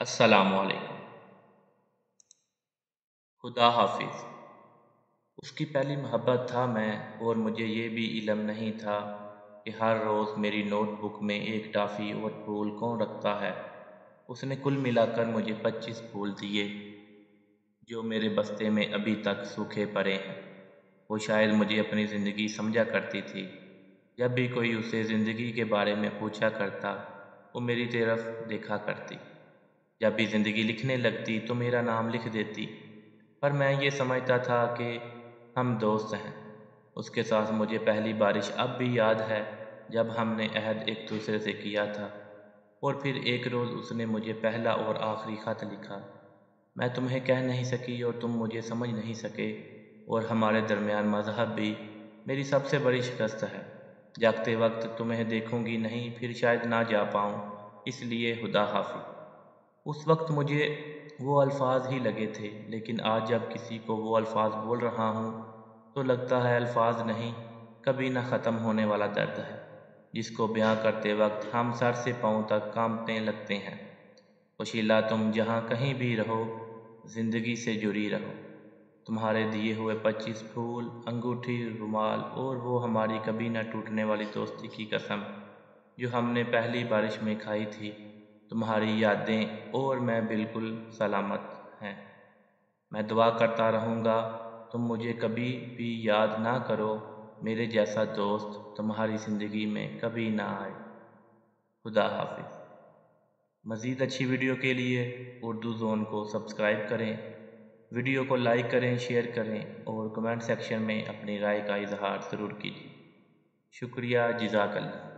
السلام علیکم۔ خدا حافظ۔ اس کی پہلی محبت تھا میں، اور مجھے یہ بھی علم نہیں تھا کہ ہر روز میری نوٹ بک میں ایک ٹافی اور پھول کون رکھتا ہے۔ اس نے کل ملا کر مجھے 25 پھول دیے، جو میرے بستے میں ابھی تک سوکھے پڑے ہیں۔ وہ شاید مجھے اپنی زندگی سمجھا کرتی تھی۔ جب بھی کوئی اسے زندگی کے بارے میں پوچھا کرتا، وہ میری طرف دیکھا کرتی۔ جب بھی زندگی لکھنے لگتی تو میرا نام لکھ دیتی، پر میں یہ سمجھتا تھا کہ ہم دوست ہیں۔ اس کے ساتھ مجھے پہلی بارش اب بھی یاد ہے، جب ہم نے عہد ایک دوسرے سے کیا تھا، اور پھر ایک روز اس نے مجھے پہلا اور آخری خط لکھا۔ میں تمہیں کہہ نہیں سکی اور تم مجھے سمجھ نہیں سکے، اور ہمارے درمیان مذہب بھی میری سب سے بڑی شکست ہے۔ جاگتے وقت تمہیں دیکھوں گی نہیں، پھر شاید نہ جا پاؤں، اس لیے خدا حافظ۔ اس وقت مجھے وہ الفاظ ہی لگے تھے، لیکن آج جب کسی کو وہ الفاظ بول رہا ہوں تو لگتا ہے الفاظ نہیں، کبھی نہ ختم ہونے والا درد ہے، جس کو بیان کرتے وقت ہم سر سے پاؤں تک کانپنے لگتے ہیں۔ وشیلہ، تم جہاں کہیں بھی رہو، زندگی سے جڑی رہو۔ تمہارے دیے ہوئے 25 پھول، انگوٹھی، رومال، اور وہ ہماری کبھی نہ ٹوٹنے والی دوستی کی قسم جو ہم نے پہلی بارش میں کھائی تھی، تمہاری یادیں اور میں بالکل سلامت ہیں۔ میں دعا کرتا رہوں گا تم مجھے کبھی بھی یاد نہ کرو، میرے جیسا دوست تمہاری زندگی میں کبھی نہ آئے۔ خدا حافظ۔ مزید اچھی ویڈیو کے لیے اردو زون کو سبسکرائب کریں، ویڈیو کو لائک کریں، شیئر کریں، اور کمنٹ سیکشن میں اپنی رائے کا اظہار ضرور کیجیے۔ شکریہ، جزاک اللہ۔